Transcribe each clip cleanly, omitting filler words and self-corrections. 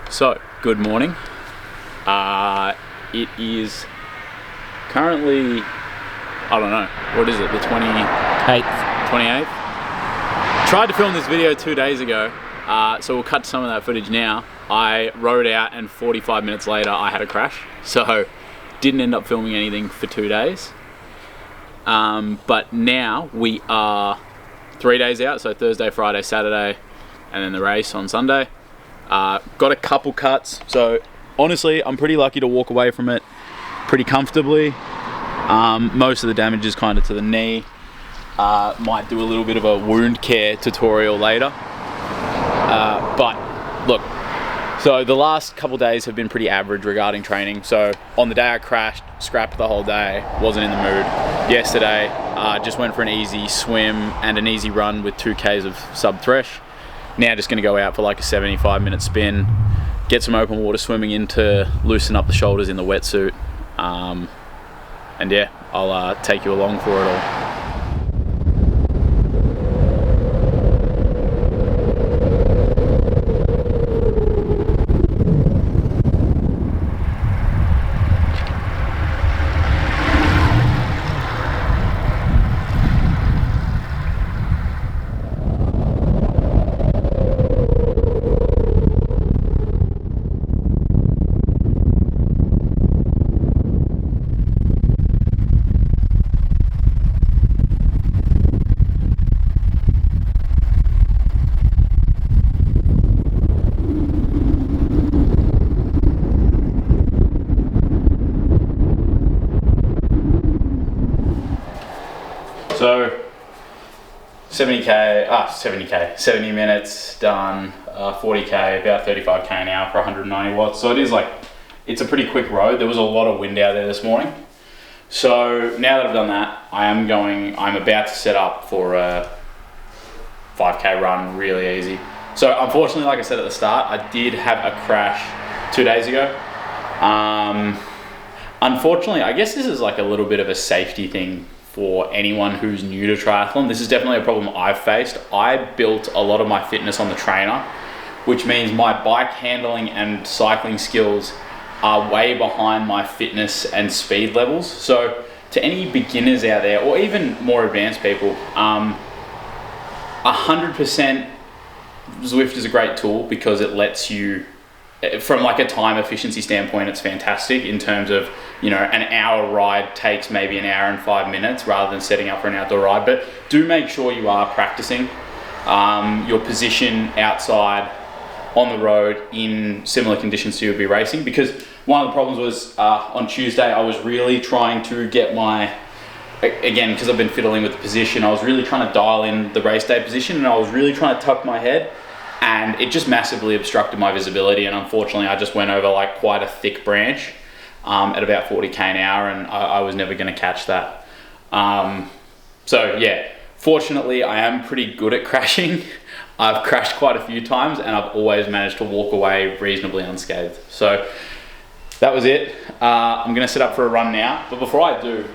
So, good morning. It is currently, I don't know, what is it, the 28th? Tried to film this video 2 days ago, so we'll cut some of that footage now. I rode out and 45 minutes later I had a crash, so didn't end up filming anything for 2 days. But now we are 3 days out, so Thursday, Friday, Saturday, and then the race on Sunday. Got a couple cuts, so honestly I'm pretty lucky to walk away from it pretty comfortably. Most of the damage is kind of to the knee. Might do a little bit of a wound care tutorial later. But look, so the last couple days have been pretty average regarding training. So on the day I crashed, scrapped the whole day, wasn't in the mood. Yesterday, just went for an easy swim and an easy run with 2Ks of sub-thresh. Now just gonna go out for like a 75-minute spin, get some open water swimming in to loosen up the shoulders in the wetsuit. And yeah, I'll take you along for it all. So 70 minutes done, 40k, about 35k an hour for 190 watts. So it is like, it's a pretty quick road. There was a lot of wind out there this morning. So now that I've done that, I'm about to set up for a 5k run really easy. So unfortunately, like I said at the start, I did have a crash 2 days ago. Unfortunately, I guess this is like a little bit of a safety thing for anyone who's new to triathlon. This is definitely a problem I've faced. I built a lot of my fitness on the trainer, which means my bike handling and cycling skills are way behind my fitness and speed levels. So to any beginners out there, or even more advanced people, 100% Zwift is a great tool because it lets you, from like a time efficiency standpoint, it's fantastic in terms of, you know, an hour ride takes maybe an hour and 5 minutes rather than setting up for an outdoor ride. But do make sure you are practicing your position outside on the road in similar conditions to you'll be racing, because one of the problems was on Tuesday I was really trying to get my, again, because I've been fiddling with the position, I was really trying to dial in the race day position and I was really trying to tuck my head, and it just massively obstructed my visibility, and unfortunately I just went over like quite a thick branch at about 40k an hour, and I was never going to catch that. So yeah, fortunately I am pretty good at crashing. I've crashed quite a few times and I've always managed to walk away reasonably unscathed. So that was it. I'm going to set up for a run now, but before I do,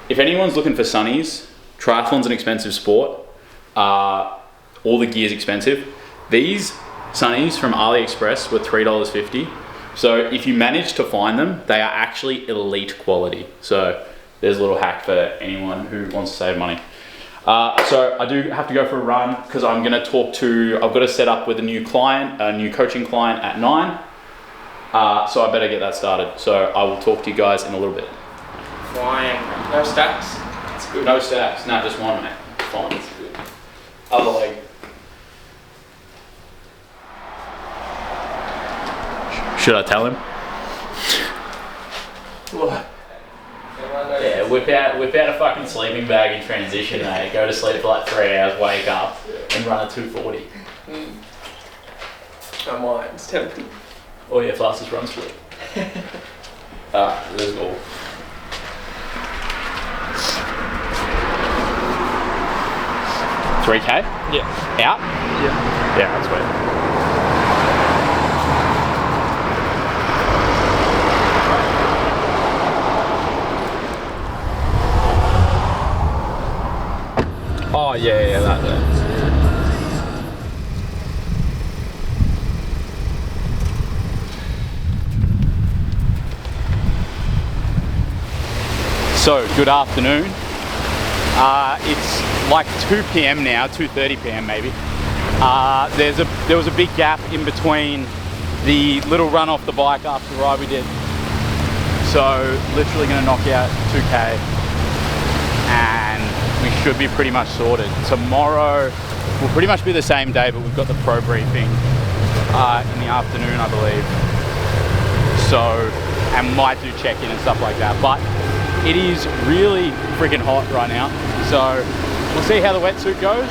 if anyone's looking for sunnies, triathlon's an expensive sport. All the gear's expensive. These sunnies from AliExpress were $3.50. So if you manage to find them, they are actually elite quality. So there's a little hack for anyone who wants to save money. So I do have to go for a run because I'm going to I've got to set up with a new client, a new coaching client at 9. So I better get that started. So I will talk to you guys in a little bit. Flying. No stacks? It's good. No stacks. No, just one, mate. Fine, it's good. Other leg. Should I tell him? What? Yeah, whip out a fucking sleeping bag in transition, mate. Go to sleep for like 3 hours, wake up, and run a 240. I might, it's tempting. Or your fastest run split. Let's go. $3K? Yeah. Out? Yeah. Yeah, that's sweet. Oh yeah, that. So, good afternoon. It's like 2 p.m. now, 2:30 p.m. maybe. There was a big gap in between the little run off the bike after the ride we did. So, literally going to knock out 2K and we should be pretty much sorted. Tomorrow will pretty much be the same day, but we've got the pro briefing in the afternoon, I believe. So, and might do check-in and stuff like that. But it is really freaking hot right now. So we'll see how the wetsuit goes.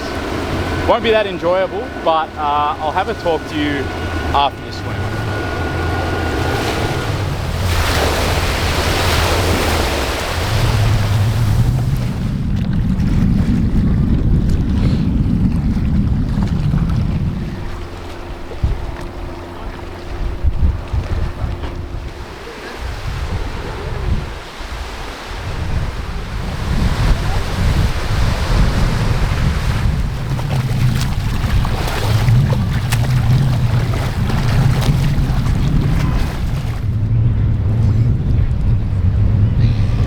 Won't be that enjoyable, but I'll have a talk to you after the swim.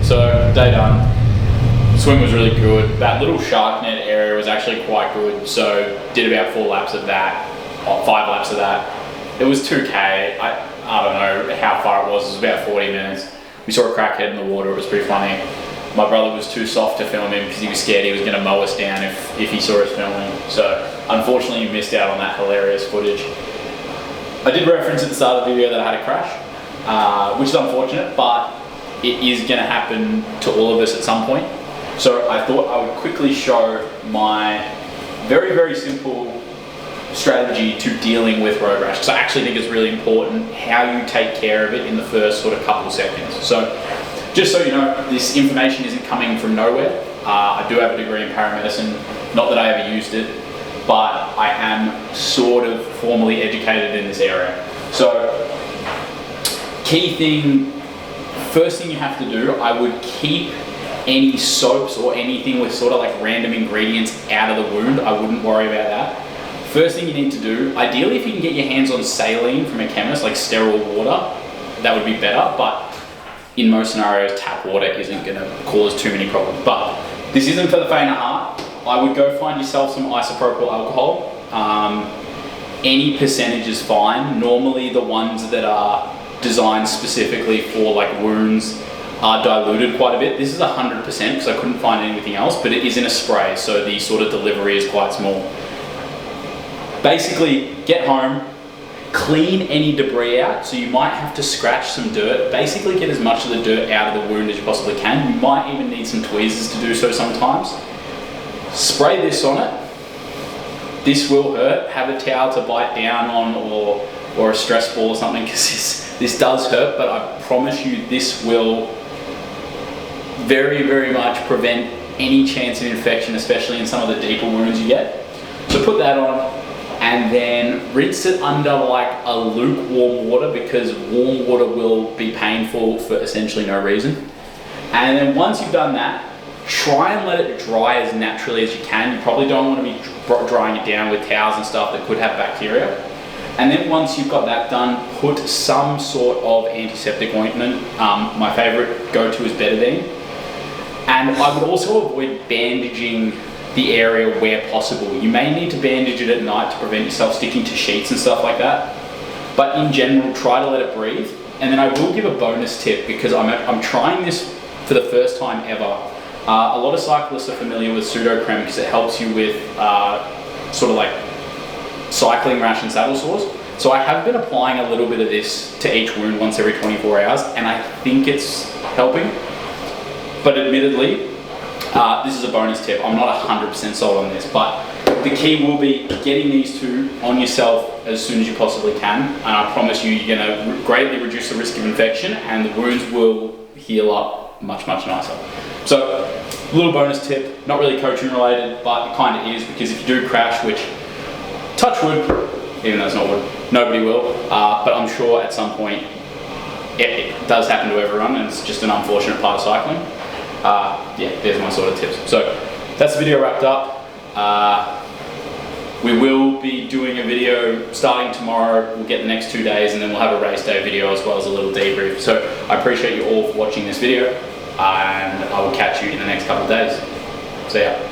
So, day done. Swim was really good. That little shark net area was actually quite good. So, did about 4 laps of that, or 5 laps of that. It was 2K. I don't know how far it was about 40 minutes. We saw a crackhead in the water, it was pretty funny. My brother was too soft to film him because he was scared he was going to mow us down if he saw us filming. So, unfortunately, you missed out on that hilarious footage. I did reference at the start of the video that I had a crash, which is unfortunate, but it is going to happen to all of us at some point. So I thought I would quickly show my very, very simple strategy to dealing with road rash, because I actually think it's really important how you take care of it in the first sort of couple seconds. So just so you know, this information isn't coming from nowhere. I do have a degree in paramedicine, not that I ever used it, but I am sort of formally educated in this area. So key thing, first thing you have to do, I would keep any soaps or anything with sort of like random ingredients out of the wound. I wouldn't worry about that. First thing you need to do, ideally if you can get your hands on saline from a chemist, like sterile water, that would be better, but in most scenarios tap water isn't going to cause too many problems. But this isn't for the faint of heart. I would go find yourself some isopropyl alcohol. Any percentage is fine. Normally the ones that are designed specifically for like wounds are diluted quite a bit. This is 100% because I couldn't find anything else, but it is in a spray, so the sort of delivery is quite small. Basically, get home, clean any debris out, so you might have to scratch some dirt. Basically get as much of the dirt out of the wound as you possibly can. You might even need some tweezers to do so sometimes. Spray this on it. This will hurt. Have a towel to bite down on or a stress ball or something, because this does hurt, but I promise you this will very, very much prevent any chance of infection, especially in some of the deeper wounds you get. So put that on and then rinse it under like a lukewarm water, because warm water will be painful for essentially no reason. And then once you've done that, try and let it dry as naturally as you can. You probably don't want to be drying it down with towels and stuff that could have bacteria. And then once you've got that done, put some sort of antiseptic ointment. My favorite go-to is betadine. And I would also avoid bandaging the area where possible. You may need to bandage it at night to prevent yourself sticking to sheets and stuff like that. But in general, try to let it breathe. And then I will give a bonus tip, because I'm trying this for the first time ever. A lot of cyclists are familiar with pseudo-creme because it helps you with sort of like cycling rash and saddle sores. So I have been applying a little bit of this to each wound once every 24 hours, and I think it's helping. But admittedly, this is a bonus tip. I'm not 100% sold on this, but the key will be getting these two on yourself as soon as you possibly can. And I promise you, you're gonna greatly reduce the risk of infection, and the wounds will heal up much, much nicer. So, a little bonus tip, not really coaching related, but it kind of is, because if you do crash, which, touch wood, even though it's not wood, nobody will, but I'm sure at some point it does happen to everyone, and it's just an unfortunate part of cycling. Yeah, there's my sort of tips. So that's the video wrapped up. We will be doing a video starting tomorrow. We'll get the next 2 days, and then we'll have a race day video as well as a little debrief. So I appreciate you all for watching this video. and I will catch you in the next couple of days. See ya.